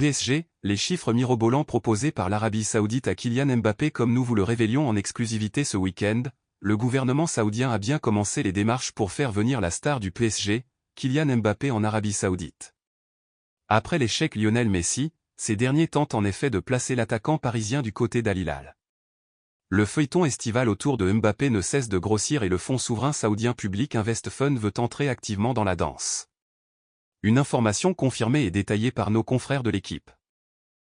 PSG, les chiffres mirobolants proposés par l'Arabie Saoudite à Kylian Mbappé comme nous vous le révélions en exclusivité ce week-end, le gouvernement saoudien a bien commencé les démarches pour faire venir la star du PSG, Kylian Mbappé en Arabie Saoudite. Après l'échec Lionel Messi, ces derniers tentent en effet de placer l'attaquant parisien du côté d'Al Hilal. Le feuilleton estival autour de Mbappé ne cesse de grossir et le fonds souverain saoudien Public Invest Fund veut entrer activement dans la danse. Une information confirmée et détaillée par nos confrères de l'équipe.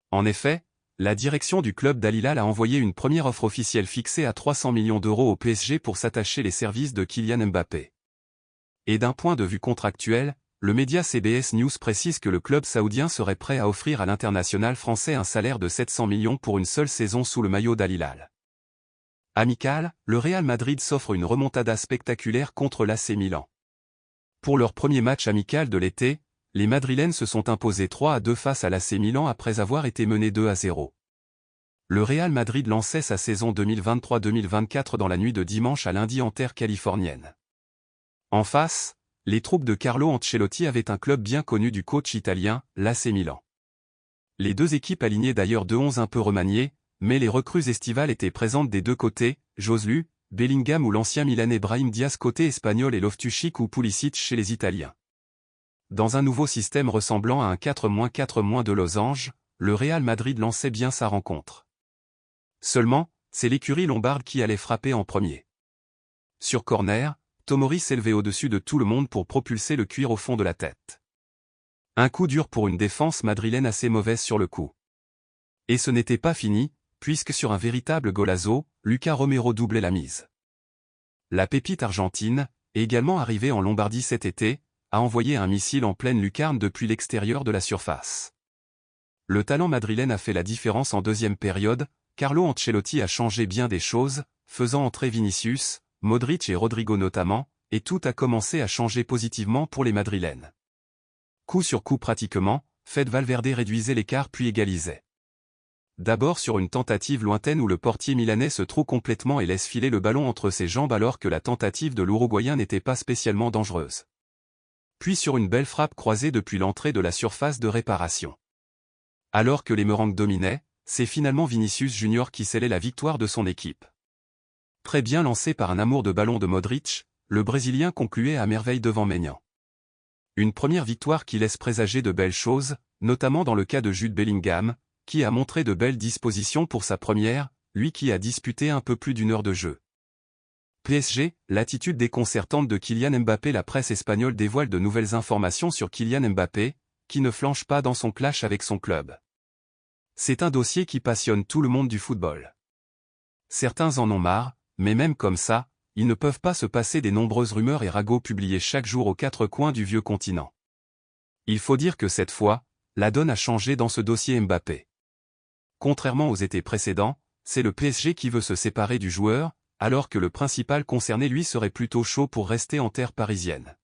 En effet, la direction du club d'Al Hilal a envoyé une première offre officielle fixée à 300 millions d'euros au PSG pour s'attacher les services de Kylian Mbappé. Et d'un point de vue contractuel, le média CBS News précise que le club saoudien serait prêt à offrir à l'international français un salaire de 700 millions pour une seule saison sous le maillot d'Al Hilal. Amical, le Real Madrid s'offre une remontada spectaculaire contre l'AC Milan. Pour leur premier match amical de l'été, les Madrilènes se sont imposés 3-2 face à l'AC Milan après avoir été menés 2-0. Le Real Madrid lançait sa saison 2023-2024 dans la nuit de dimanche à lundi en terre californienne. En face, les troupes de Carlo Ancelotti avaient un club bien connu du coach italien, l'AC Milan. Les deux équipes alignées d'ailleurs de 11 un peu remaniées, mais les recrues estivales étaient présentes des deux côtés, Joselu, Bellingham ou l'ancien Milanais Brahim Diaz côté espagnol et Loftus-Cheek ou Pulisic chez les Italiens. Dans un nouveau système ressemblant à un 4-4- de losange, le Real Madrid lançait bien sa rencontre. Seulement, c'est l'écurie lombarde qui allait frapper en premier. Sur corner, Tomori s'élevait au-dessus de tout le monde pour propulser le cuir au fond de la tête. Un coup dur pour une défense madrilène assez mauvaise sur le coup. Et ce n'était pas fini, puisque sur un véritable golazo, Lucas Romero doublait la mise. La pépite argentine, également arrivée en Lombardie cet été, a envoyé un missile en pleine lucarne depuis l'extérieur de la surface. Le talent madrilène a fait la différence en deuxième période, Carlo Ancelotti a changé bien des choses, faisant entrer Vinicius, Modric et Rodrigo notamment, et tout a commencé à changer positivement pour les Madrilènes. Coup sur coup pratiquement, Fede Valverde réduisait l'écart puis égalisait. D'abord sur une tentative lointaine où le portier milanais se trouve complètement et laisse filer le ballon entre ses jambes alors que la tentative de l'Uruguayen n'était pas spécialement dangereuse. Puis sur une belle frappe croisée depuis l'entrée de la surface de réparation. Alors que les Merengues dominaient, c'est finalement Vinicius Junior qui scellait la victoire de son équipe. Très bien lancé par un amour de ballon de Modric, le Brésilien concluait à merveille devant Maignan. Une première victoire qui laisse présager de belles choses, notamment dans le cas de Jude Bellingham, qui a montré de belles dispositions pour sa première, lui qui a disputé un peu plus d'1 heure de jeu. PSG, l'attitude déconcertante de Kylian Mbappé. La presse espagnole dévoile de nouvelles informations sur Kylian Mbappé, qui ne flanche pas dans son clash avec son club. C'est un dossier qui passionne tout le monde du football. Certains en ont marre, mais même comme ça, ils ne peuvent pas se passer des nombreuses rumeurs et ragots publiés chaque jour aux quatre coins du vieux continent. Il faut dire que cette fois, la donne a changé dans ce dossier Mbappé. Contrairement aux étés précédents, c'est le PSG qui veut se séparer du joueur, alors que le principal concerné lui serait plutôt chaud pour rester en terre parisienne.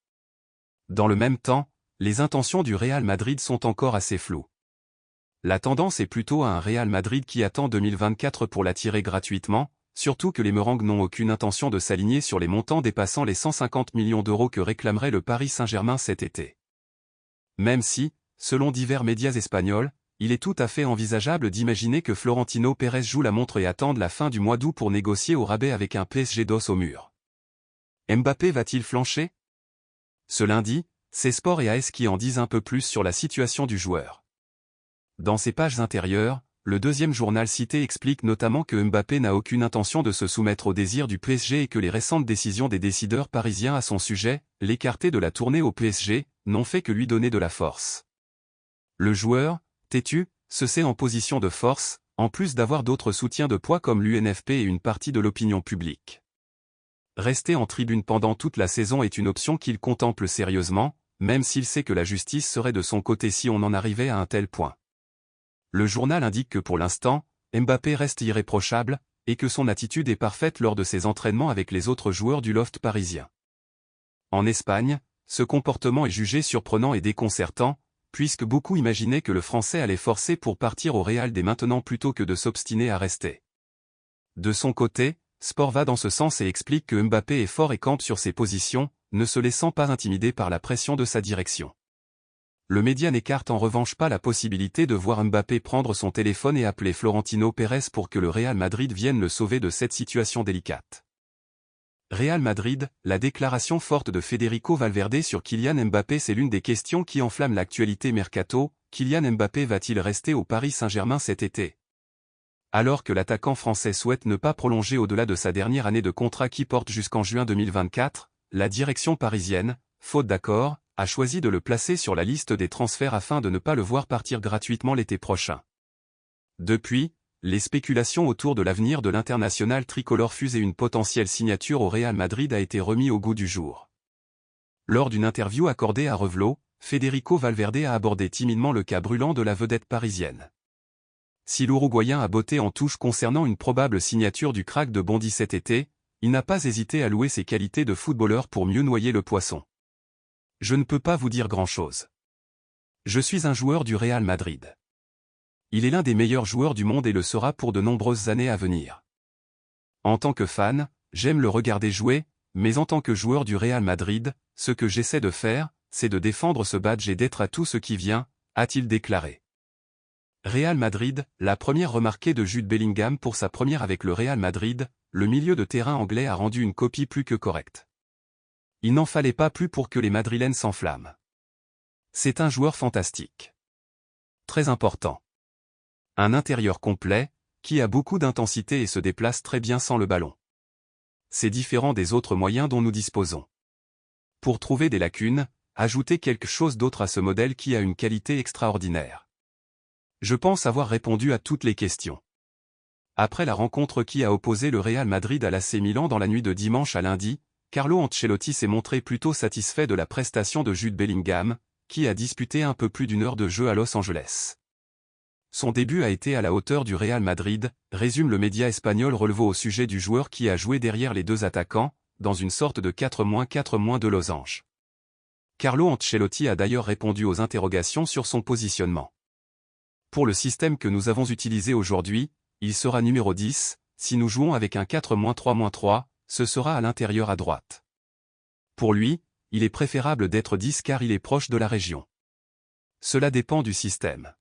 Dans le même temps, les intentions du Real Madrid sont encore assez floues. La tendance est plutôt à un Real Madrid qui attend 2024 pour l'attirer gratuitement, surtout que les Merengues n'ont aucune intention de s'aligner sur les montants dépassant les 150 millions d'euros que réclamerait le Paris Saint-Germain cet été. Même si, selon divers médias espagnols, il est tout à fait envisageable d'imaginer que Florentino Pérez joue la montre et attende la fin du mois d'août pour négocier au rabais avec un PSG d'os au mur. Mbappé va-t-il flancher? Ce lundi, c'est Sport et AS qui en disent un peu plus sur la situation du joueur. Dans ses pages intérieures, le deuxième journal cité explique notamment que Mbappé n'a aucune intention de se soumettre aux désirs du PSG et que les récentes décisions des décideurs parisiens à son sujet, l'écarter de la tournée au PSG, n'ont fait que lui donner de la force. Le joueur, têtu, se sait en position de force, en plus d'avoir d'autres soutiens de poids comme l'UNFP et une partie de l'opinion publique. Rester en tribune pendant toute la saison est une option qu'il contemple sérieusement, même s'il sait que la justice serait de son côté si on en arrivait à un tel point. Le journal indique que pour l'instant, Mbappé reste irréprochable, et que son attitude est parfaite lors de ses entraînements avec les autres joueurs du loft parisien. En Espagne, ce comportement est jugé surprenant et déconcertant, puisque beaucoup imaginaient que le Français allait forcer pour partir au Real dès maintenant plutôt que de s'obstiner à rester. De son côté, Sport va dans ce sens et explique que Mbappé est fort et campe sur ses positions, ne se laissant pas intimider par la pression de sa direction. Le média n'écarte en revanche pas la possibilité de voir Mbappé prendre son téléphone et appeler Florentino Pérez pour que le Real Madrid vienne le sauver de cette situation délicate. Real Madrid, la déclaration forte de Federico Valverde sur Kylian Mbappé, c'est l'une des questions qui enflamment l'actualité mercato. Kylian Mbappé va-t-il rester au Paris Saint-Germain cet été? Alors que l'attaquant français souhaite ne pas prolonger au-delà de sa dernière année de contrat qui porte jusqu'en juin 2024, la direction parisienne, faute d'accord, a choisi de le placer sur la liste des transferts afin de ne pas le voir partir gratuitement l'été prochain. Depuis, les spéculations autour de l'avenir de l'international tricolore fusent et une potentielle signature au Real Madrid a été remis au goût du jour. Lors d'une interview accordée à Revelo, Federico Valverde a abordé timidement le cas brûlant de la vedette parisienne. Si l'Uruguayen a botté en touche concernant une probable signature du crack de Bondy cet été, il n'a pas hésité à louer ses qualités de footballeur pour mieux noyer le poisson. Je ne peux pas vous dire grand-chose. Je suis un joueur du Real Madrid. Il est l'un des meilleurs joueurs du monde et le sera pour de nombreuses années à venir. En tant que fan, j'aime le regarder jouer, mais en tant que joueur du Real Madrid, ce que j'essaie de faire, c'est de défendre ce badge et d'être à tout ce qui vient, a-t-il déclaré. Real Madrid, la première remarquée de Jude Bellingham pour sa première avec le Real Madrid, le milieu de terrain anglais a rendu une copie plus que correcte. Il n'en fallait pas plus pour que les Madrilènes s'enflamment. C'est un joueur fantastique. Très important. Un intérieur complet, qui a beaucoup d'intensité et se déplace très bien sans le ballon. C'est différent des autres moyens dont nous disposons. Pour trouver des lacunes, ajoutez quelque chose d'autre à ce modèle qui a une qualité extraordinaire. Je pense avoir répondu à toutes les questions. Après la rencontre qui a opposé le Real Madrid à l'AC Milan dans la nuit de dimanche à lundi, Carlo Ancelotti s'est montré plutôt satisfait de la prestation de Jude Bellingham, qui a disputé un peu plus d'une heure de jeu à Los Angeles. Son début a été à la hauteur du Real Madrid, résume le média espagnol Relevo au sujet du joueur qui a joué derrière les deux attaquants, dans une sorte de 4-4- de losange. Carlo Ancelotti a d'ailleurs répondu aux interrogations sur son positionnement. Pour le système que nous avons utilisé aujourd'hui, il sera numéro 10, si nous jouons avec un 4-3-3, ce sera à l'intérieur à droite. Pour lui, il est préférable d'être 10 car il est proche de la région. Cela dépend du système.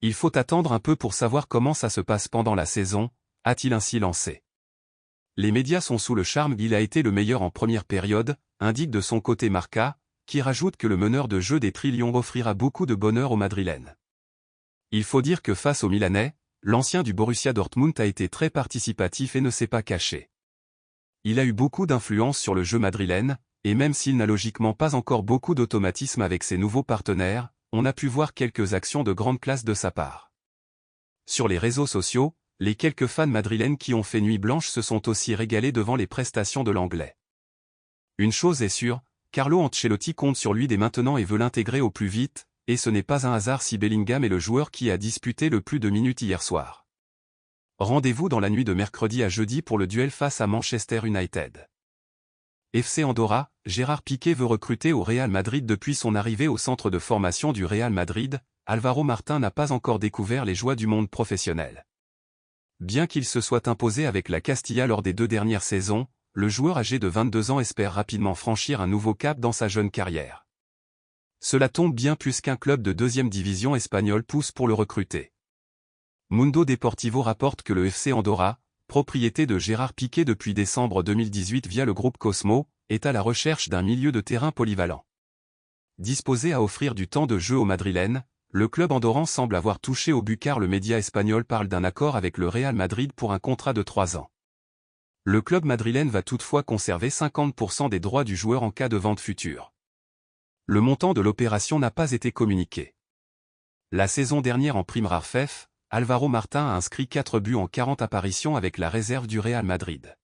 Il faut attendre un peu pour savoir comment ça se passe pendant la saison, a-t-il ainsi lancé. Les médias sont sous le charme, il a été le meilleur en première période, indique de son côté Marca, qui rajoute que le meneur de jeu des Trillions offrira beaucoup de bonheur aux Madrilènes. Il faut dire que face aux Milanais, l'ancien du Borussia Dortmund a été très participatif et ne s'est pas caché. Il a eu beaucoup d'influence sur le jeu madrilène, et même s'il n'a logiquement pas encore beaucoup d'automatisme avec ses nouveaux partenaires, on a pu voir quelques actions de grande classe de sa part. Sur les réseaux sociaux, les quelques fans madrilènes qui ont fait nuit blanche se sont aussi régalés devant les prestations de l'Anglais. Une chose est sûre, Carlo Ancelotti compte sur lui dès maintenant et veut l'intégrer au plus vite, et ce n'est pas un hasard si Bellingham est le joueur qui a disputé le plus de minutes hier soir. Rendez-vous dans la nuit de mercredi à jeudi pour le duel face à Manchester United. FC Andorra, Gérard Piqué veut recruter au Real Madrid. Depuis son arrivée au centre de formation du Real Madrid, Álvaro Martín n'a pas encore découvert les joies du monde professionnel. Bien qu'il se soit imposé avec la Castilla lors des 2 dernières saisons, le joueur âgé de 22 ans espère rapidement franchir un nouveau cap dans sa jeune carrière. Cela tombe bien puisqu'un club de 2e division espagnole pousse pour le recruter. Mundo Deportivo rapporte que le FC Andorra, propriété de Gérard Piqué depuis décembre 2018 via le groupe Cosmo, est à la recherche d'un milieu de terrain polyvalent. Disposé à offrir du temps de jeu aux Madrilènes, le club andorran semble avoir touché au but car le média espagnol parle d'un accord avec le Real Madrid pour un contrat de 3 ans. Le club madrilène va toutefois conserver 50% des droits du joueur en cas de vente future. Le montant de l'opération n'a pas été communiqué. La saison dernière en Primera Ref, Álvaro Martín a inscrit 4 buts en 40 apparitions avec la réserve du Real Madrid.